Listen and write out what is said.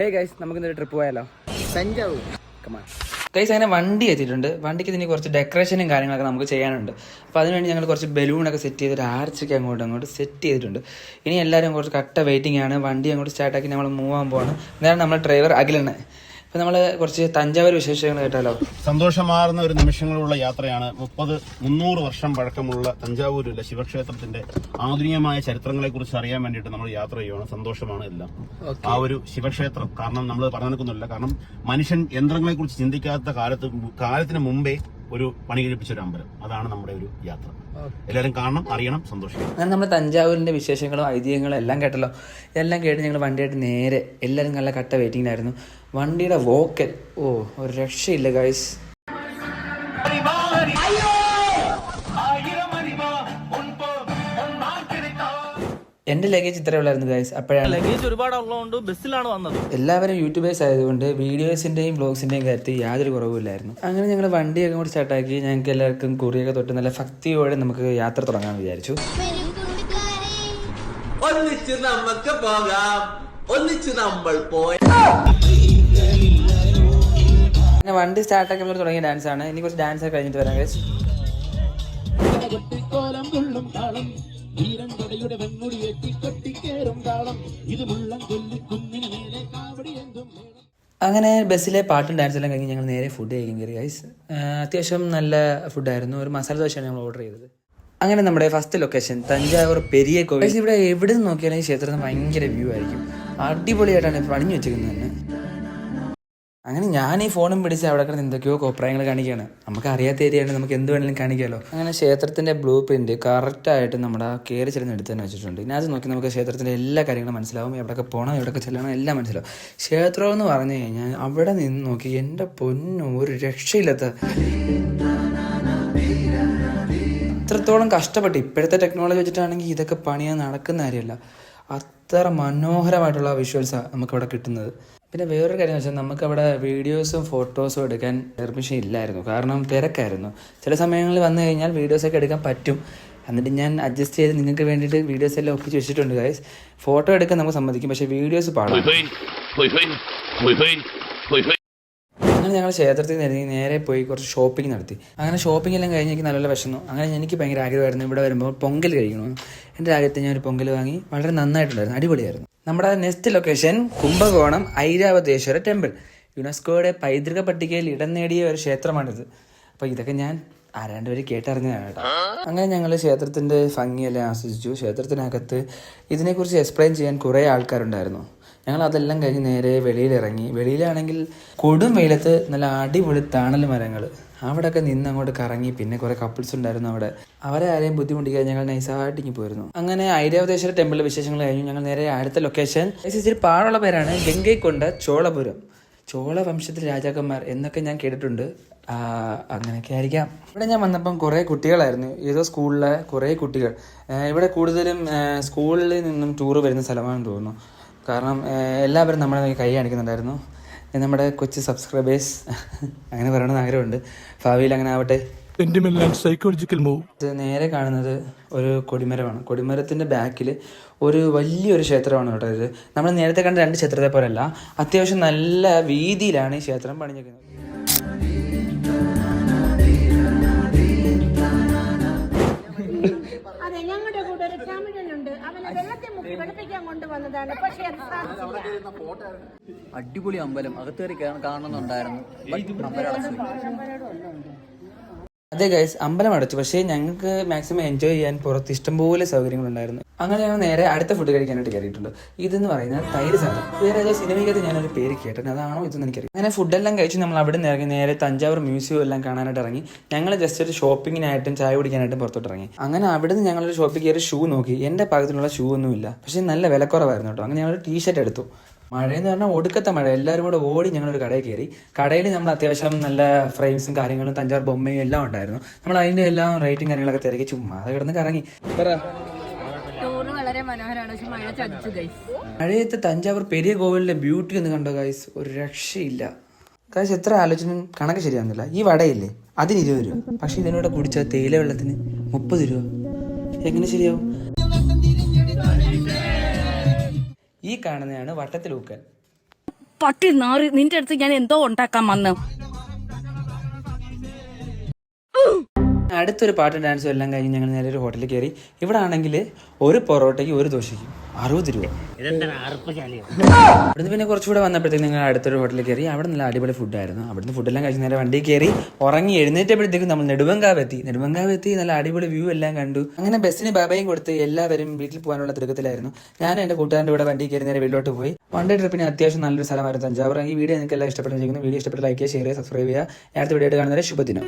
Hey guys, നമുക്കിന്നൊരു trip പോയാലോ? Thanjavur. Come on guys. അങ്ങനെ വണ്ടി എത്തിയിട്ടുണ്ട്. വണ്ടിക്ക് ഇതിന് കുറച്ച് ഡെക്കറേഷനും കാര്യങ്ങളൊക്കെ നമുക്ക് ചെയ്യാനുണ്ട്. അപ്പോൾ അതിനുവേണ്ടി ഞങ്ങൾ കുറച്ച് ബലൂണൊക്കെ സെറ്റ് ചെയ്ത് ഒരു ആർച്ചൊക്കെ അങ്ങോട്ട് സെറ്റ് ചെയ്തിട്ടുണ്ട്. ഇനി എല്ലാവരും കുറച്ച് കട്ട വെയിറ്റിംഗ് ആണ്. വണ്ടി അങ്ങോട്ട് സ്റ്റാർട്ടാക്കി നമ്മൾ മൂവ് ആകാൻ പോവാണ്. ഇതാണ് നമ്മുടെ ഡ്രൈവർ അഖിലാണ്. അപ്പോൾ നമ്മൾ കുറച്ച് തഞ്ചാവൂർ വിശേഷങ്ങൾ കേട്ടാലോ? സന്തോഷമാർന്ന ഒരു നിമിഷങ്ങളുള്ള യാത്രയാണ്. 300 വർഷം പഴക്കമുള്ള തഞ്ചാവൂരിലെ ശിവക്ഷേത്രത്തിന്റെ ആധുനികമായ ചരിത്രങ്ങളെ കുറിച്ച് അറിയാൻ വേണ്ടിയിട്ട് നമ്മൾ യാത്ര ചെയ്യുകയാണ്. സന്തോഷമാണ് എല്ലാം. ആ ഒരു ശിവക്ഷേത്രം കാരണം നമ്മൾ പറഞ്ഞു നിൽക്കുന്നില്ല. കാരണം മനുഷ്യൻ യന്ത്രങ്ങളെ കുറിച്ച് ചിന്തിക്കാത്ത കാലത്തിന് മുമ്പേ ഒരു പണി കഴിപ്പിച്ച ഒരു അമ്പലം. അതാണ് നമ്മുടെ ഒരു യാത്ര. എല്ലാവരും കാണണം, അറിയണം, സന്തോഷിക്കണം. അങ്ങനെ നമ്മൾ തഞ്ചാവൂരിന്റെ വിശേഷങ്ങളും ഐതിഹ്യങ്ങളും എല്ലാം കേട്ടല്ലോ. ഇതെല്ലാം കേട്ട് ഞങ്ങൾ വണ്ടിയായിട്ട് നേരെ എല്ലാവരും നല്ല കട്ട വെയിറ്റിംഗിലായിരുന്നു. വണ്ടിയുടെ വോക്കൽ ഒരു രക്ഷയില്ല ഗൈസ്. എന്റെ ലഗേജ് ഇത്രേ ഉള്ളായിരുന്നു ഗൈസ്. അപ്പോഴാണ് ലഗേജ് ഒരുപാടുള്ളതുകൊണ്ട് ബസ്സിലാണ് വന്നത്. എല്ലാവരും യൂട്യൂബേഴ്സ് ആയതുകൊണ്ട് വീഡിയോസിന്റെയും വ്ളോഗ്സിന്റെയും കാര്യത്തിൽ യാതൊരു കുറവില്ലായിരുന്നു. അങ്ങനെ ഞങ്ങൾ വണ്ടിയൊക്കെ കൂടി സ്റ്റാർട്ടാക്കി ഞങ്ങൾക്ക് എല്ലാവർക്കും കുറിയൊക്കെ തൊട്ട് നല്ല ഭക്തിയോടെ നമുക്ക് യാത്ര തുടങ്ങാമെന്ന് വിചാരിച്ചു. ഒന്നിച്ച് നമുക്ക് പോകാം, ഒന്നിച്ച് നമ്മൾ പോയ. വണ്ടി സ്റ്റാർട്ടാക്കി നമ്മൾ തുടങ്ങിയ ഡാൻസ് ആണ്. ഇനി കുറച്ച് ഡാൻസ് ഒക്കെ കഴിഞ്ഞിട്ട് വരാം ഗൈസ്. അങ്ങനെ ബസ്സിലെ പാട്ടും ഡാൻസ് എല്ലാം കഴിഞ്ഞ് ഞങ്ങൾ നേരെ ഫുഡ് കഴിക്കാൻ കയറി ഗൈസ്. അത്യാവശ്യം നല്ല ഫുഡായിരുന്നു. ഒരു മസാല ദോശയാണ് ഞങ്ങൾ ഓർഡർ ചെയ്തത്. അങ്ങനെ നമ്മുടെ ഫസ്റ്റ് ലൊക്കേഷൻ തഞ്ചാവൂർ പെരിയ കോവിൽ. ഇവിടെ എവിടെ നിന്ന് നോക്കിയാലും ഈ ക്ഷേത്രത്തിന് ഭയങ്കര വ്യൂ ആയിരിക്കും. അടിപൊളിയായിട്ടാണ് പണിഞ്ഞു വെച്ചിരിക്കുന്നത് തന്നെ. അങ്ങനെ ഞാൻ ഈ ഫോണും പിടിച്ച് അവിടെ കിടന്ന് എന്തൊക്കെയോ കോപ്രായങ്ങൾ കാണിക്കുകയാണ്. നമുക്ക് അറിയാത്ത ഏരിയയാണ്, നമുക്ക് എന്ത് വേണമെങ്കിലും കാണിക്കാമല്ലോ. അങ്ങനെ ക്ഷേത്രത്തിന്റെ ബ്ലൂ പ്രിന്റ് കറക്റ്റായിട്ട് നമ്മുടെ കയറി ചെല്ലുന്ന എടുത്ത് തന്നെ വെച്ചിട്ടുണ്ട്. ഇതിനകത്ത് നോക്കി നമുക്ക് ക്ഷേത്രത്തിന്റെ എല്ലാ കാര്യങ്ങളും മനസ്സിലാവും. എവിടെയൊക്കെ പോകണം, എവിടെയൊക്കെ ചെല്ലണം എല്ലാം മനസ്സിലാവും. ക്ഷേത്രം എന്ന് പറഞ്ഞു കഴിഞ്ഞാൽ അവിടെ നിന്ന് നോക്കി എൻ്റെ പൊന്നു ഒരു രക്ഷയില്ലാത്ത അത്രത്തോളം കഷ്ടപ്പെട്ട് ഇപ്പോഴത്തെ ടെക്നോളജി വെച്ചിട്ടാണെങ്കിൽ ഇതൊക്കെ പണിയാൻ നടക്കുന്ന കാര്യമല്ല. അത്ര മനോഹരമായിട്ടുള്ള വിഷ്വൽസാണ് നമുക്കവിടെ കിട്ടുന്നത്. പിന്നെ വേറൊരു കാര്യം എന്ന് വെച്ചാൽ നമുക്കവിടെ വീഡിയോസും ഫോട്ടോസും എടുക്കാൻ പെർമിഷൻ ഇല്ലായിരുന്നു. കാരണം തിരക്കായിരുന്നു. ചില സമയങ്ങളിൽ വന്നു കഴിഞ്ഞാൽ വീഡിയോസൊക്കെ എടുക്കാൻ പറ്റും. എന്നിട്ട് ഞാൻ അഡ്ജസ്റ്റ് ചെയ്ത് നിങ്ങൾക്ക് വേണ്ടിയിട്ട് വീഡിയോസ് എല്ലാം ഒപ്പിച്ച് വെച്ചിട്ടുണ്ട് ഗൈസ്. ഫോട്ടോ എടുക്കാൻ നമുക്ക് സമ്മതിക്കും, പക്ഷേ വീഡിയോസ് പാടാം. അങ്ങനെ ഞങ്ങൾ ക്ഷേത്രത്തിൽ നിന്ന് നേരെ പോയി കുറച്ച് ഷോപ്പിംഗ് നടത്തി. അങ്ങനെ ഷോപ്പിംഗ് എല്ലാം കഴിഞ്ഞ് എനിക്ക് നല്ല വിശന്നു. അങ്ങനെ എനിക്ക് ഭയങ്കര ആഗ്രഹമായിരുന്നു ഇവിടെ വരുമ്പോൾ പൊങ്കൽ കഴിക്കണമെന്ന്. എൻ്റെ ആഗ്രഹത്തിൽ ഞാൻ ഒരു പൊങ്കൽ വാങ്ങി. വളരെ നന്നായിട്ടുണ്ടായിരുന്നു, അടിപൊളിയായിരുന്നു. നമ്മുടെ next location Kumbakonam Airavateshwara temple. യുനെസ്കോയുടെ പൈതൃക പട്ടികയിൽ ഇടം നേടിയ ഒരു ക്ഷേത്രമാണിത്. അപ്പോൾ ഇതൊക്കെ ഞാൻ ആരാണ്ടവർ കേട്ടറിഞ്ഞതാണ് കേട്ടോ. അങ്ങനെ ഞങ്ങൾ ക്ഷേത്രത്തിൻ്റെ ഭംഗിയെല്ലാം ആസ്വദിച്ചു. ക്ഷേത്രത്തിനകത്ത് ഇതിനെക്കുറിച്ച് എക്സ്പ്ലെയിൻ ചെയ്യാൻ കുറേ ആൾക്കാരുണ്ടായിരുന്നു. ഞങ്ങൾ അതെല്ലാം കഴിഞ്ഞ് നേരെ വെളിയിലിറങ്ങി. വെളിയിലാണെങ്കിൽ കൊടും വെയിലത്ത് നല്ല അടിപൊളി തണൽ മരങ്ങൾ. അവിടെയൊക്കെ നിന്ന് അങ്ങോട്ട് കറങ്ങി. പിന്നെ കുറേ കപ്പിൾസ് ഉണ്ടായിരുന്നു അവിടെ. അവരെ ആരെയും ബുദ്ധിമുട്ടിക്കാൻ ഞങ്ങൾ നൈസായിട്ടിങ്ങി പോയിരുന്നു. അങ്ങനെ ഐരാവതേശ്വര ടെമ്പിളിലെ വിശേഷങ്ങൾ കഴിഞ്ഞു. ഞങ്ങൾ നേരെ അടുത്ത ലൊക്കേഷൻ ഇച്ചിരി പാടുള്ള പേരാണ് ഗംഗൈക്കൊണ്ട ചോളപുരം. ചോള വംശത്തിലെ രാജാക്കന്മാർ എന്നൊക്കെ ഞാൻ കേട്ടിട്ടുണ്ട്. അങ്ങനെയൊക്കെ ആയിരിക്കാം. ഇവിടെ ഞാൻ വന്നപ്പം കുറേ കുട്ടികളായിരുന്നു. ഏതോ സ്കൂളിലെ കുറേ കുട്ടികൾ. ഇവിടെ കൂടുതലും സ്കൂളിൽ നിന്നും ടൂറ് വരുന്ന സ്ഥലമാണെന്ന് തോന്നുന്നു. കാരണം എല്ലാവരും നമ്മളെ കൈ കാണിക്കുന്നുണ്ടായിരുന്നു. നമ്മുടെ കൊച്ചു സബ്സ്ക്രൈബേഴ്സ് അങ്ങനെ പറയണമെന്ന് ആഗ്രഹമുണ്ട്. ഭാവിയിൽ അങ്ങനെ ആവട്ടെ. നേരെ കാണുന്നത് ഒരു കൊടിമരമാണ്. കൊടിമരത്തിൻ്റെ ബാക്കിൽ ഒരു വലിയൊരു ക്ഷേത്രമാണ് കേട്ടോ ഇത്. നമ്മൾ നേരത്തെ കണ്ട 2 ക്ഷേത്രത്തെ പോലെയല്ല, അത്യാവശ്യം നല്ല വീതിയിലാണ് ഈ ക്ഷേത്രം പണിഞ്ഞിരിക്കുന്നത്. അടിപൊളി അമ്പലം, അകത്തേറി കാണണമെന്നുണ്ടായിരുന്നു. അതെ ഗൈസ്, അമ്പലം അടച്ചു. പക്ഷേ ഞങ്ങൾക്ക് മാക്സിമം എൻജോയ് ചെയ്യാൻ പുറത്ത് ഇഷ്ടംപോലെ സൗകര്യങ്ങളുണ്ടായിരുന്നു. അങ്ങനെ ഞങ്ങൾ നേരെ അടുത്ത ഫുഡ് കഴിക്കാനായിട്ട് കയറിയിട്ടുണ്ട്. ഇതെന്ന് പറയുന്നത് തൈര് സാധനം. വേറെ ഏതോ സിനിമയ്ക്കകത്ത് ഞാനൊരു പേര് കേട്ടിട്ടുണ്ട്, അതാണോ ഇതെന്ന് എനിക്കറിയാം. അങ്ങനെ ഫുഡെല്ലാം കഴിച്ച് നമ്മൾ അവിടെ നിന്ന് ഇറങ്ങി നേരെ തഞ്ചാവൂർ മ്യൂസിയം എല്ലാം കാണാനായിട്ട് ഇറങ്ങി. ഞങ്ങൾ ജസ്റ്റ് ഒരു ഷോപ്പിങ്ങിനായിട്ടും ചായ കുടിക്കാനായിട്ടും പുറത്തോട്ട് ഇറങ്ങി. അങ്ങനെ അവിടെ നിന്ന് ഞങ്ങളൊരു ഷോപ്പിൽ കയറി ഷൂ നോക്കി. എൻ്റെ പാകത്തിനുള്ള ഷൂ ഒന്നുമില്ല, പക്ഷേ നല്ല വിലക്കുറവായിരുന്നു കേട്ടോ. അങ്ങനെ ഞങ്ങളൊരു ടീഷർട്ട് എടുത്തു. മഴയെന്ന് പറഞ്ഞാൽ ഒടുക്കത്തെ മഴ. എല്ലാവരും കൂടെ ഓടി ഞങ്ങളൊരു കടയിൽ കയറി. കടയിൽ നമ്മൾ അത്യാവശ്യം നല്ല ഫ്രെയിംസും കാര്യങ്ങളും തഞ്ചാവൂർ ബൊമ്മയും എല്ലാം ഉണ്ടായിരുന്നു. നമ്മൾ അതിൻ്റെ എല്ലാം റേറ്റും കാര്യങ്ങളൊക്കെ തിരക്കി ചുമ്മാ അത് കിടന്ന് കറങ്ങി. വളരെ മനോഹരമാണ്, പക്ഷെ മഴ ചതിച്ചു ഗൈസ്. മഴയത്ത് തഞ്ചാവൂർ പെരിയ കോവിലിന്റെ ബ്യൂട്ടി ഒന്ന് കണ്ടോ ഗൈസ്, ഒരു രക്ഷയില്ല ഗൈസ്. എത്ര ആലോചന കണക്ക് ശരിയാവുന്നില്ല. ഈ വടയില്ലേ അതിന് 20 രൂപ, പക്ഷെ ഇതിനോട് കുടിച്ച തേയില വെള്ളത്തിന് 30 രൂപ. എങ്ങനെ ശരിയാവും? ഈ കാണുന്നതാണ് വട്ടത്തിലൂക്കൽ. പട്ടി നാറി, നിന്റെ അടുത്ത് ഞാൻ എന്തോ ഉണ്ടാക്കാൻ വന്ന്. അടുത്തൊരു പാട്ടും ഡാൻസും എല്ലാം കഴിഞ്ഞ് ഞങ്ങൾ നേരെ ഒരു ഹോട്ടലിൽ കയറി. ഇവിടെ ആണെങ്കിൽ ഒരു പൊറോട്ടയ്ക്ക് ഒരു ദോശയ്ക്ക് 60 രൂപ. അവിടുന്ന് പിന്നെ കുറച്ചുകൂടെ വന്നപ്പോഴത്തേക്ക് ഞങ്ങൾ അടുത്തൊരു ഹോട്ടലിൽ കയറി. അവിടെ നല്ല അടിപൊളി ഫുഡായിരുന്നു. അവിടുന്ന് ഫുഡെല്ലാം കഴിച്ച് നേരെ വണ്ടി കയറി ഉറങ്ങി എഴുന്നേറ്റപ്പോഴത്തേക്കും നമ്മൾ നെടുമങ്കാവെത്തി നല്ല അടിപൊളി വ്യൂ എല്ലാം കണ്ടു. അങ്ങനെ ബസ്സിന് ബാബയും കൊടുത്ത് എല്ലാവരും വീട്ടിൽ പോകാനുള്ള തിടുക്കത്തിലായിരുന്നു. ഞാനും എൻ്റെ കൂട്ടുകാരൻ്റെ കൂടെ വണ്ടി കയറി നേരെ വീട്ടിലോട്ട് പോയി. വൺ ഡേ ട്രിപ്പിന് അത്യാവശ്യം നല്ലൊരു സ്ഥലമായിരുന്നു തഞ്ചാവൂർ. ഈ വീഡിയോ നിങ്ങൾക്ക് എല്ലാം ഇഷ്ടപ്പെടുന്നു. വീഡിയോ ഇഷ്ടപ്പെട്ട ലൈക്ക് ചെയ്യുക, ഷെയർ ചെയ്യുക, സബ്സ്ക്രൈബ് ചെയ്യുക. അടുത്ത വീഡിയോ ആയിട്ട് കാണുന്നവരെ ശുഭദിനം.